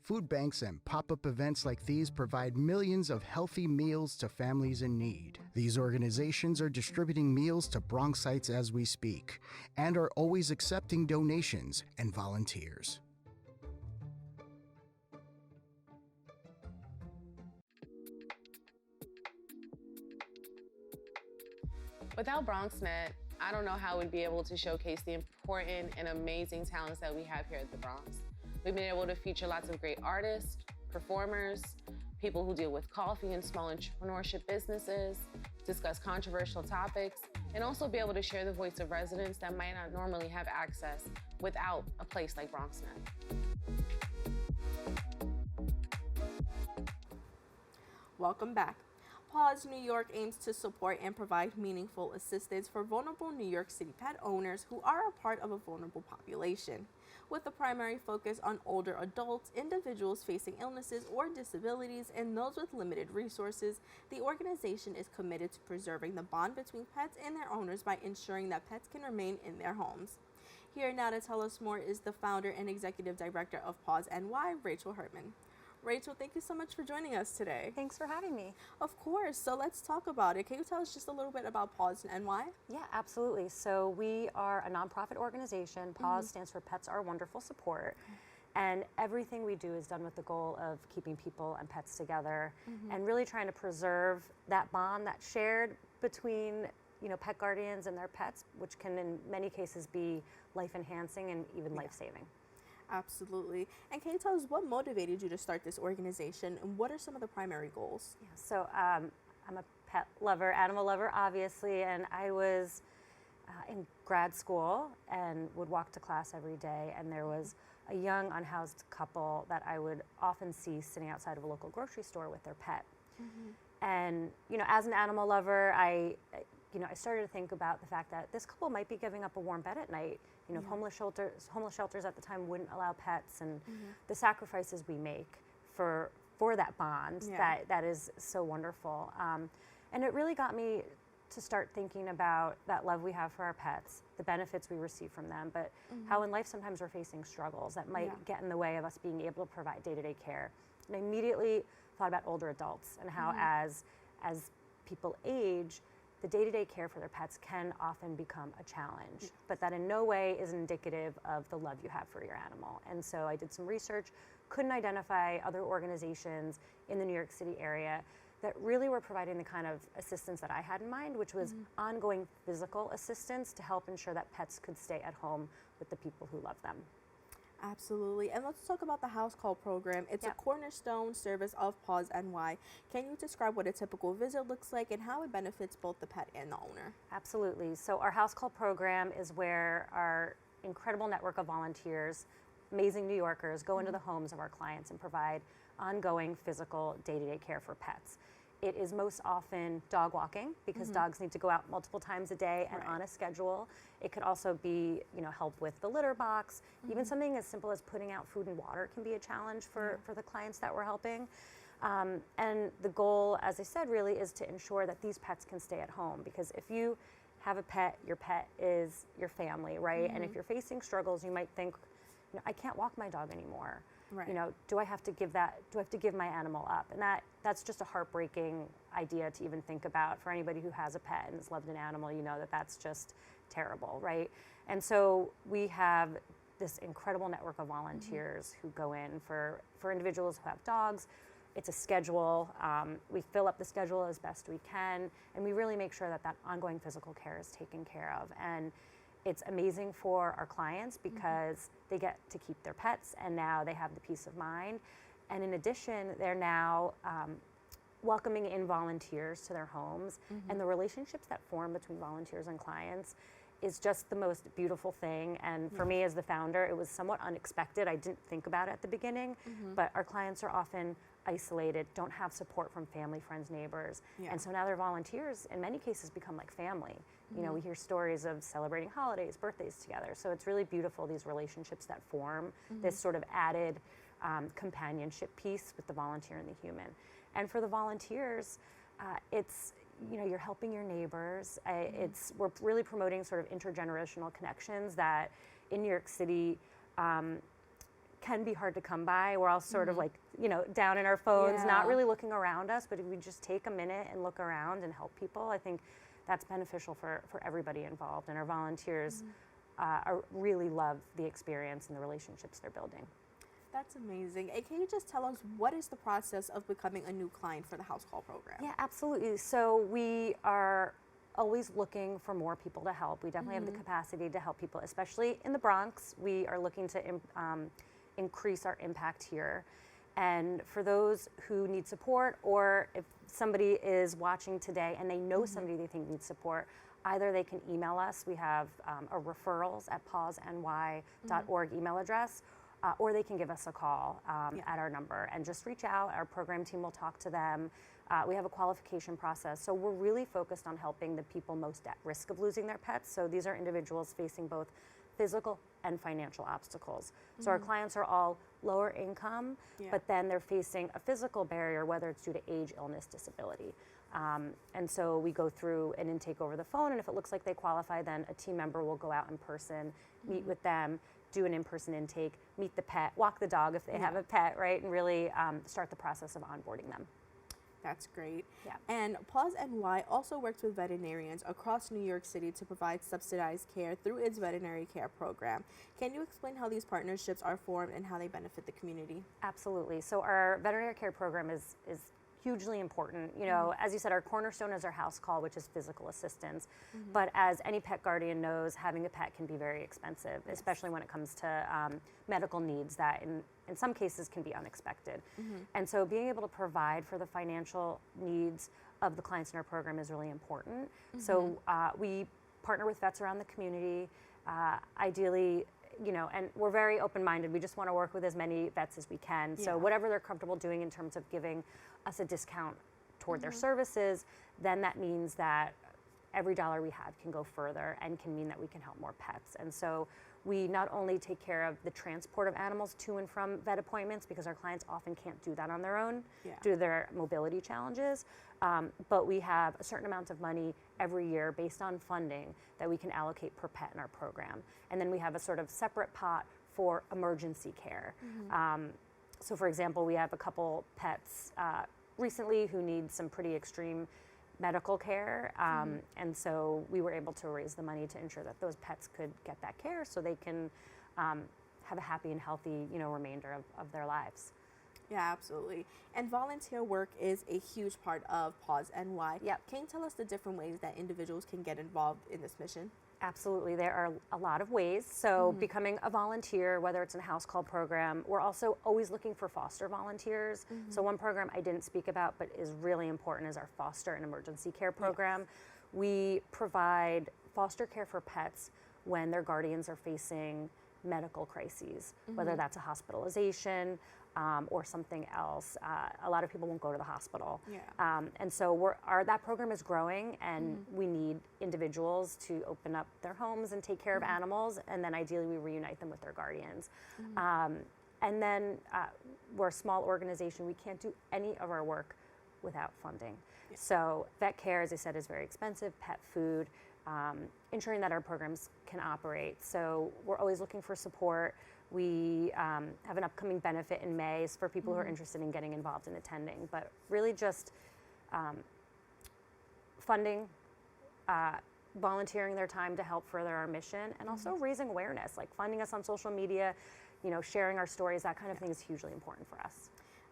Food banks and pop-up events like these provide millions of healthy meals to families in need. These organizations are distributing meals to Bronxites as we speak and are always accepting donations and volunteers. Without BronxNet, I don't know how we'd be able to showcase the important and amazing talents that we have here at the Bronx. We've been able to feature lots of great artists, performers, people who deal with coffee and small entrepreneurship businesses, discuss controversial topics, and also be able to share the voice of residents that might not normally have access without a place like BronxNet. Welcome back. PAWS New York aims to support and provide meaningful assistance for vulnerable New York City pet owners who are a part of a vulnerable population. With a primary focus on older adults, individuals facing illnesses or disabilities, and those with limited resources, the organization is committed to preserving the bond between pets and their owners by ensuring that pets can remain in their homes. Here now to tell us more is the founder and executive director of PAWS NY, Rachel Herman. Rachel, thank you so much for joining us today. Thanks for having me. Of course. So let's talk about it. Can you tell us just a little bit about PAWS and why? Yeah, absolutely. So we are a nonprofit organization. PAWS stands for Pets Are Wonderful Support. And everything we do is done with the goal of keeping people and pets together and really trying to preserve that bond that's shared between pet guardians and their pets, which can in many cases be life-enhancing and even life-saving. Absolutely. And can you tell us what motivated you to start this organization and what are some of the primary goals? Yeah, so I'm a pet lover, animal lover, obviously, and I was in grad school and would walk to class every day, and there was a young unhoused couple that I would often see sitting outside of a local grocery store with their pet. And as an animal lover, I started to think about the fact that this couple might be giving up a warm bed at night. Homeless shelters at the time wouldn't allow pets, and the sacrifices we make for that bond that is so wonderful. And it really got me to start thinking about that love we have for our pets, the benefits we receive from them, but how in life sometimes we're facing struggles that might get in the way of us being able to provide day-to-day care. And I immediately thought about older adults and how as people age, the day-to-day care for their pets can often become a challenge, but that in no way is indicative of the love you have for your animal. And so I did some research, couldn't identify other organizations in the New York City area that really were providing the kind of assistance that I had in mind, which was ongoing physical assistance to help ensure that pets could stay at home with the people who love them. Absolutely. And let's talk about the house call program. It's a cornerstone service of PAWS NY. Can you describe what a typical visit looks like and how it benefits both the pet and the owner? Absolutely. So our house call program is where our incredible network of volunteers, amazing New Yorkers, go into the homes of our clients and provide ongoing physical day-to-day care for pets. It is most often dog walking because dogs need to go out multiple times a day and on a schedule. It could also be, help with the litter box. Even something as simple as putting out food and water can be a challenge for the clients that we're helping. And the goal, as I said, really is to ensure that these pets can stay at home, because if you have a pet, your pet is your family, right? And if you're facing struggles, you might think, I can't walk my dog anymore. Right. Do I have to give my animal up? And that's just a heartbreaking idea to even think about for anybody who has a pet and has loved an animal. That's just terrible, right? And so we have this incredible network of volunteers who go in for individuals who have dogs. It's a schedule. We fill up the schedule as best we can, and we really make sure that ongoing physical care is taken care of. And it's amazing for our clients because they get to keep their pets, and now they have the peace of mind. And in addition, they're now welcoming in volunteers to their homes, and the relationships that form between volunteers and clients is just the most beautiful thing. And for me as the founder, it was somewhat unexpected. I didn't think about it at the beginning, but our clients are often isolated, don't have support from family, friends, neighbors. And so now their volunteers, in many cases, become like family. We hear stories of celebrating holidays, birthdays together. So it's really beautiful, these relationships that form, this sort of added companionship piece with the volunteer and the human. And for the volunteers, it's, you're helping your neighbors. We're really promoting sort of intergenerational connections that in New York City can be hard to come by. We're all sort of like, down in our phones, not really looking around us, but if we just take a minute and look around and help people, I think that's beneficial for everybody involved. And our volunteers really love the experience and the relationships they're building. That's amazing. And can you just tell us what is the process of becoming a new client for the house call program? Yeah, absolutely. So we are always looking for more people to help. We definitely have the capacity to help people, especially in the Bronx. We are looking to increase our impact here. And for those who need support, or if somebody is watching today and they know somebody they think needs support, either they can email us. We have a referrals@pawsny.org email address, or they can give us a call at our number and just reach out. Our program team will talk to them. We have a qualification process. So we're really focused on helping the people most at risk of losing their pets. So these are individuals facing both physical and financial obstacles. So our clients are all lower income, but then they're facing a physical barrier, whether it's due to age, illness, disability. And so we go through an intake over the phone, and if it looks like they qualify, then a team member will go out in person, meet with them, do an in-person intake, meet the pet, walk the dog if they have a pet, right? And really start the process of onboarding them. That's great. Yeah. And PAWS NY also works with veterinarians across New York City to provide subsidized care through its veterinary care program. Can you explain how these partnerships are formed and how they benefit the community? Absolutely. So our veterinary care program is hugely important. You know, as you said, our cornerstone is our house call, which is physical assistance. But as any pet guardian knows, having a pet can be very expensive, especially when it comes to medical needs that in some cases can be unexpected. And so being able to provide for the financial needs of the clients in our program is really important. So we partner with vets around the community, ideally, you know, and we're very open-minded. We just want to work with as many vets as we can. So whatever they're comfortable doing in terms of giving us a discount toward their services, then that means that every dollar we have can go further and can mean that we can help more pets. And so we not only take care of the transport of animals to and from vet appointments, because our clients often can't do that on their own due to their mobility challenges, but we have a certain amount of money every year based on funding that we can allocate per pet in our program. And then we have a sort of separate pot for emergency care. So for example, we have a couple pets recently who need some pretty extreme medical care, and so we were able to raise the money to ensure that those pets could get that care so they can have a happy and healthy, you know, remainder of their lives. Yeah, absolutely. And volunteer work is a huge part of PAWS NY. Can you tell us the different ways that individuals can get involved in this mission? Absolutely. There are a lot of ways. So becoming a volunteer, whether it's in a house call program, we're also always looking for foster volunteers. So one program I didn't speak about but is really important is our foster and emergency care program. We provide foster care for pets when their guardians are facing medical crises, whether that's a hospitalization or something else. A lot of people won't go to the hospital. And so that program is growing, and we need individuals to open up their homes and take care of animals, and then ideally we reunite them with their guardians. And then we're a small organization. We can't do any of our work without funding. So vet care, as I said, is very expensive, pet food, ensuring that our programs can operate. So we're always looking for support. We have an upcoming benefit in May for people who are interested in getting involved in attending, but really just funding, volunteering their time to help further our mission, and also raising awareness, like finding us on social media, you know, sharing our stories, that kind of thing is hugely important for us.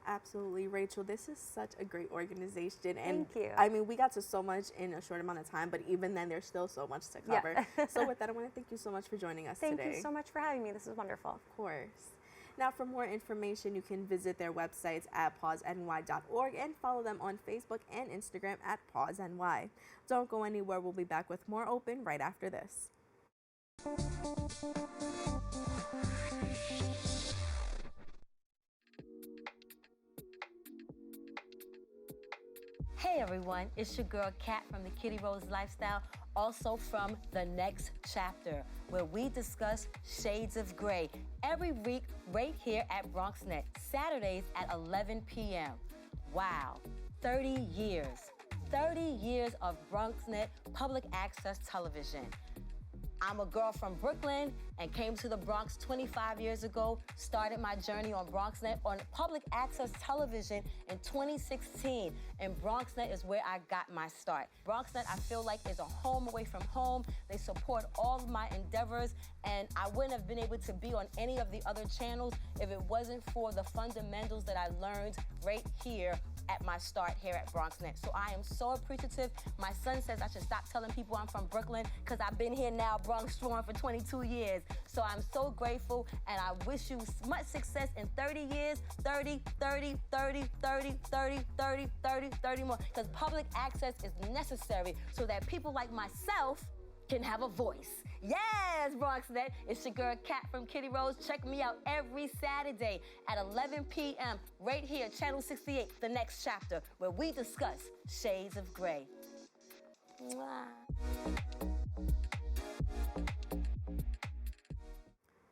Absolutely, Rachel. This is such a great organization, and Thank you. I mean, we got to so much in a short amount of time, but even then, there's still so much to cover. So with that, I want to thank you so much for joining us today. Thank you so much for having me. This is wonderful. Of course. Now, for more information, you can visit their websites at pawsny.org and follow them on Facebook and Instagram at pawsny. Don't go anywhere. We'll be back with more Open right after this. Hey everyone, it's your girl Kat from the Kitty Rose Lifestyle, also from The Next Chapter, where we discuss shades of gray every week right here at BronxNet, Saturdays at 11 p.m. Wow, 30 years. 30 years of BronxNet public access television. I'm a girl from Brooklyn and came to the Bronx 25 years ago, started my journey on BronxNet on public access television in 2016, and BronxNet is where I got my start. BronxNet, I feel like, is a home away from home. They support all of my endeavors, and I wouldn't have been able to be on any of the other channels if it wasn't for the fundamentals that I learned right here at my start here at BronxNet. So I am so appreciative. My son says I should stop telling people I'm from Brooklyn because I've been here now, Bronx Strong, for 22 years. So I'm so grateful, and I wish you much success in 30 years, 30, 30, 30, 30, 30, 30, 30, 30 more, because public access is necessary so that people like myself can have a voice. Yes, BronxNet, it's your girl Kat from Kitty Rose. Check me out every Saturday at 11 p.m. right here, Channel 68, The Next Chapter, where we discuss shades of gray. Mwah.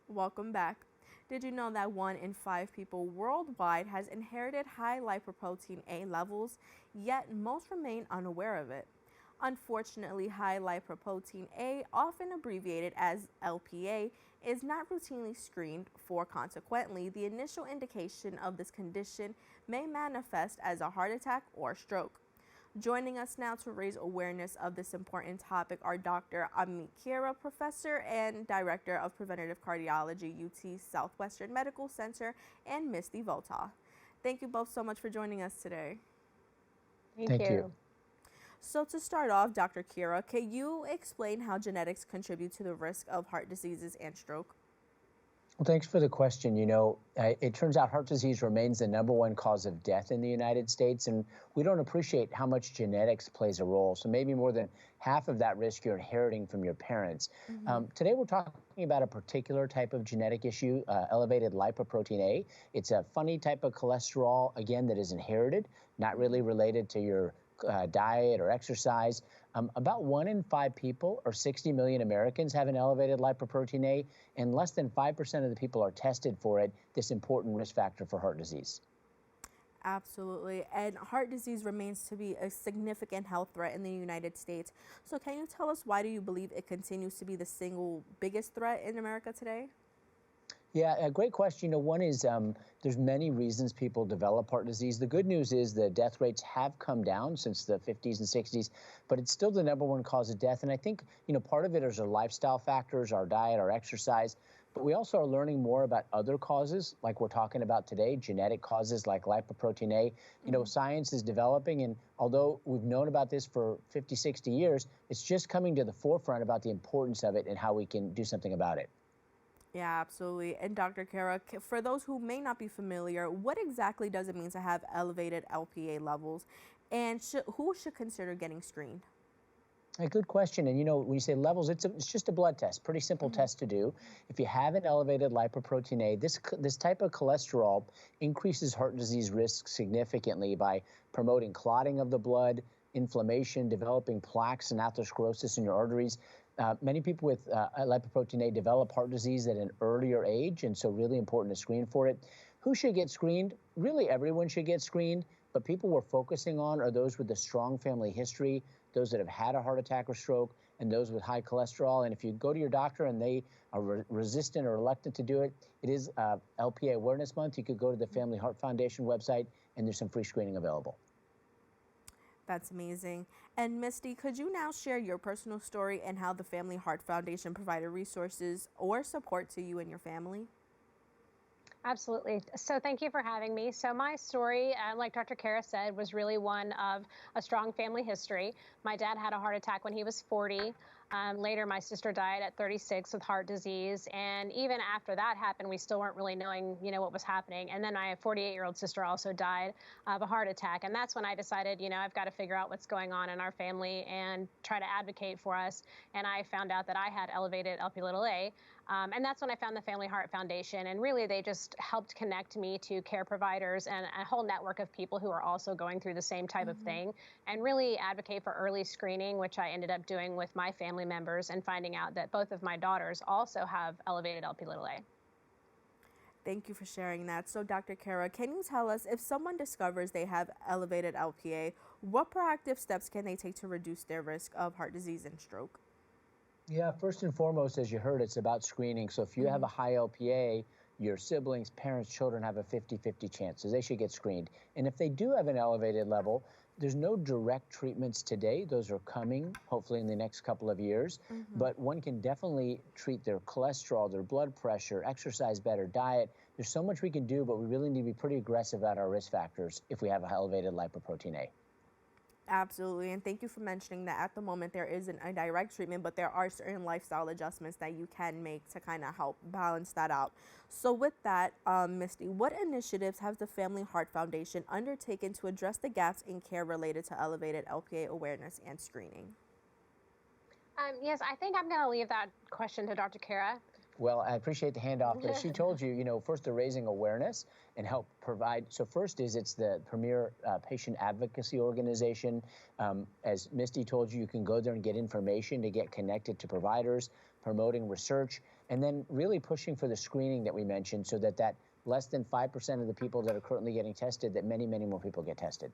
Welcome back. Did you know that 1 in 5 people worldwide has inherited high lipoprotein A levels, yet most remain unaware of it? Unfortunately, high lipoprotein A, often abbreviated as LPA, is not routinely screened for. Consequently, the initial indication of this condition may manifest as a heart attack or stroke. Joining us now to raise awareness of this important topic are Dr. Amit, Professor and Director of Preventive Cardiology, UT Southwestern Medical Center, and Misty, Votaw. Thank you both so much for joining us today. Thank you. So to start off, Dr. Khera, can you explain how genetics contribute to the risk of heart diseases and stroke? Well, thanks for the question. You know, it turns out heart disease remains the #1 cause of death in the United States, and we don't appreciate how much genetics plays a role. So maybe more than half of that risk you're inheriting from your parents. Today we're talking about a particular type of genetic issue, elevated lipoprotein A. It's a funny type of cholesterol, again, that is inherited, not really related to your diet or exercise. About 1 in 5 people, or 60 million Americans, have an elevated lipoprotein A, and less than 5% of the people are tested for it, this important risk factor for heart disease. Absolutely. And heart disease remains to be a significant health threat in the United States. So can you tell us, why do you believe it continues to be the single biggest threat in America today? Yeah, a great question. You know, one is there's many reasons people develop heart disease. The good news is the death rates have come down since the 50s and 60s, but it's still the #1 cause of death. And I think, you know, part of it is our lifestyle factors, our diet, our exercise, but we also are learning more about other causes, like we're talking about today, genetic causes like lipoprotein A. You know, science is developing, and although we've known about this for 50, 60 years, it's just coming to the forefront about the importance of it and how we can do something about it. Yeah, absolutely. And Dr. Khera, for those who may not be familiar, what exactly does it mean to have elevated LPA levels, and who should consider getting screened? A good question. And you know, when you say levels, it's just a blood test, pretty simple test to do. If you have an elevated lipoprotein A, this type of cholesterol increases heart disease risk significantly by promoting clotting of the blood, inflammation, developing plaques and atherosclerosis in your arteries. Many people with lipoprotein A develop heart disease at an earlier age, and so really important to screen for it. Who should get screened? Really everyone should get screened, but people we're focusing on are those with a strong family history, those that have had a heart attack or stroke, and those with high cholesterol. And if you go to your doctor and they are resistant or reluctant to do it, it is LPA Awareness Month. You could go to the Family Heart Foundation website, and there's some free screening available. That's amazing. And Misty, could you now share your personal story and how the Family Heart Foundation provided resources or support to you and your family? Absolutely. So thank you for having me. So my story, like Dr. Khera said, was really one of a strong family history. My dad had a heart attack when he was 40. Later, my sister died at 36 with heart disease. And even after that happened, we still weren't really knowing, you know, what was happening. And then my 48-year-old sister also died of a heart attack. And that's when I decided, you know, I've got to figure out what's going on in our family and try to advocate for us. And I found out that I had elevated Lp(a). And that's when I found the Family Heart Foundation. And really, they just helped connect me to care providers and a whole network of people who are also going through the same type of thing, and really advocate for early screening, which I ended up doing with my family members and finding out that both of my daughters also have elevated Lp(a). Thank you for sharing that. So Dr. Khera, can you tell us, if someone discovers they have elevated LPA, what proactive steps can they take to reduce their risk of heart disease and stroke? Yeah, first and foremost, as you heard, it's about screening. So if you have a high LPA, your siblings, parents, children have a 50-50 chance, so they should get screened. And if they do have an elevated level, there's no direct treatments today. Those are coming, hopefully, in the next couple of years. But one can definitely treat their cholesterol, their blood pressure, exercise better, diet. There's so much we can do, but we really need to be pretty aggressive about our risk factors if we have a elevated lipoprotein A. Absolutely, and thank you for mentioning that at the moment there isn't a direct treatment, but there are certain lifestyle adjustments that you can make to kind of help balance that out. So with that, Misty, what initiatives has the Family Heart Foundation undertaken to address the gaps in care related to elevated LPA awareness and screening? Yes, I think I'm going to leave that question to Dr. Khera. Well, I appreciate the handoff, but as she told you, you know, first they're raising awareness and help provide. So first is it's the premier patient advocacy organization. As Misty told you, you can go there and get information to get connected to providers, promoting research, and then really pushing for the screening that we mentioned so that less than 5% of the people that are currently getting tested, that many, many more people get tested.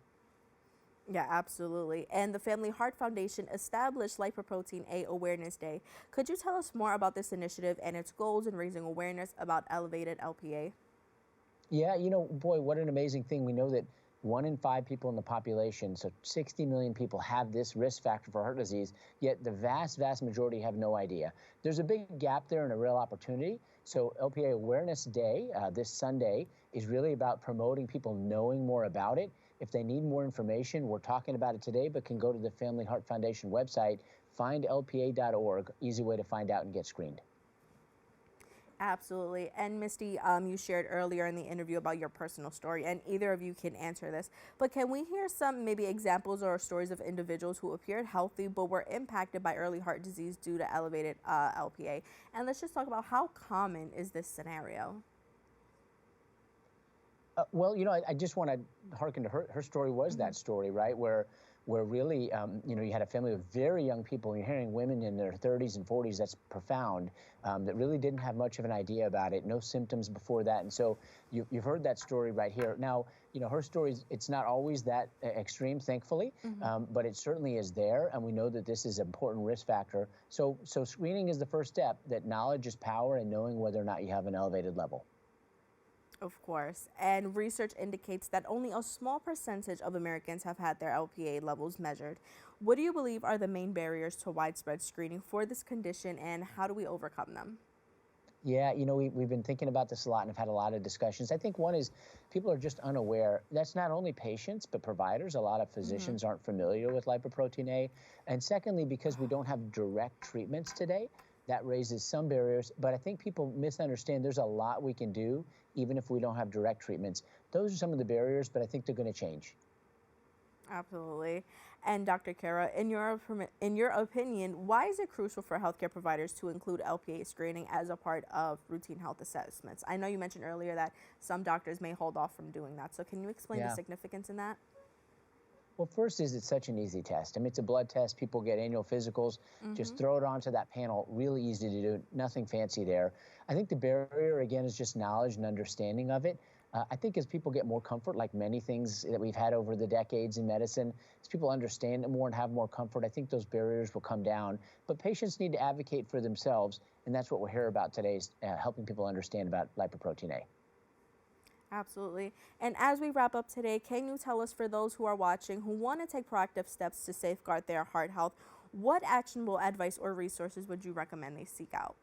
Yeah, absolutely. And the Family Heart Foundation established Lipoprotein A Awareness Day. Could you tell us more about this initiative and its goals in raising awareness about elevated LPA? Yeah, you know, boy, what an amazing thing. We know that 1 in 5 people in the population, so 60 million people, have this risk factor for heart disease, yet the vast, vast majority have no idea. There's a big gap there and a real opportunity. So LPA Awareness Day, this Sunday, is really about promoting people knowing more about it. If they need more information, we're talking about it today, but can go to the Family Heart Foundation website, findlpa.org, easy way to find out and get screened. Absolutely. And Misty, you shared earlier in the interview about your personal story, and either of you can answer this. But can we hear some maybe examples or stories of individuals who appeared healthy but were impacted by early heart disease due to elevated LPA? And let's just talk about how common is this scenario? Well, you know, I just want to hearken to her story was that story, right? Where really, you know, you had a family of very young people. You're hearing women in their 30s and 40s. That's profound. That really didn't have much of an idea about it. No symptoms before that. And so you've heard that story right here. Now, you know, her story, it's not always that extreme, thankfully, but it certainly is there. And we know that this is an important risk factor. So screening is the first step, that knowledge is power, and knowing whether or not you have an elevated level. Of course. And research indicates that only a small percentage of Americans have had their LPA levels measured. What do you believe are the main barriers to widespread screening for this condition, and how do we overcome them? Yeah, you know, we've been thinking about this a lot and have had a lot of discussions. I think one is people are just unaware. That's not only patients, but providers. A lot of physicians aren't familiar with lipoprotein A. And secondly, because we don't have direct treatments today, that raises some barriers. But I think people misunderstand there's a lot we can do, even if we don't have direct treatments. Those are some of the barriers, but I think they're going to change. Absolutely. And Dr. Khera, in your opinion, why is it crucial for healthcare providers to include LPA screening as a part of routine health assessments? I know you mentioned earlier that some doctors may hold off from doing that. So can you explain the significance in that? Well, first is it's such an easy test. I mean, it's a blood test. People get annual physicals. Just throw it onto that panel. Really easy to do. Nothing fancy there. I think the barrier, again, is just knowledge and understanding of it. I think as people get more comfort, like many things that we've had over the decades in medicine, as people understand it more and have more comfort, I think those barriers will come down. But patients need to advocate for themselves, and that's what we're here about today, is helping people understand about lipoprotein A. Absolutely. And as we wrap up today, can you tell us, for those who are watching who want to take proactive steps to safeguard their heart health, what actionable advice or resources would you recommend they seek out?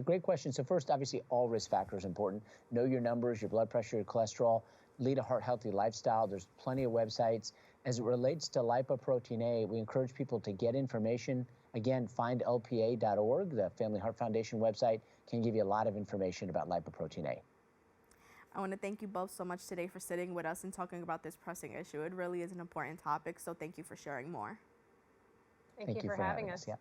Great question. So first, obviously, all risk factors are important. Know your numbers, your blood pressure, your cholesterol. Lead a heart-healthy lifestyle. There's plenty of websites. As it relates to lipoprotein A, we encourage people to get information. Again, findlpa.org, the Family Heart Foundation website, can give you a lot of information about lipoprotein A. I want to thank you both so much today for sitting with us and talking about this pressing issue. It really is an important topic, so thank you for sharing more. Thank you for having us. Yeah.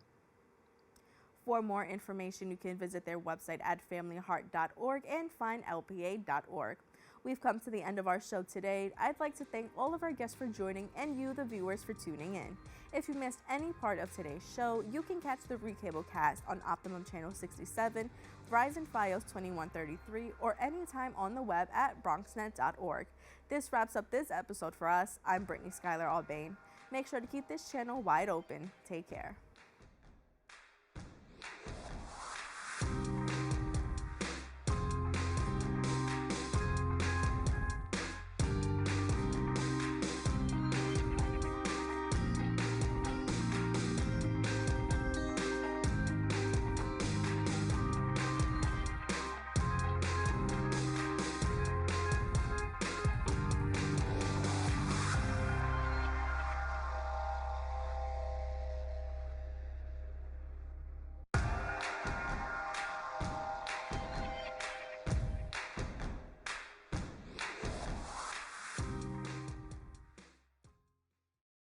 For more information, you can visit their website at familyheart.org and findlpa.org. We've come to the end of our show today. I'd like to thank all of our guests for joining and you, the viewers, for tuning in. If you missed any part of today's show, you can catch the Recablecast on Optimum Channel 67, Verizon Fios 2133, or anytime on the web at BronxNet.org. This wraps up this episode for us. I'm Brittany Skyler Aubain. Make sure to keep this channel wide open. Take care.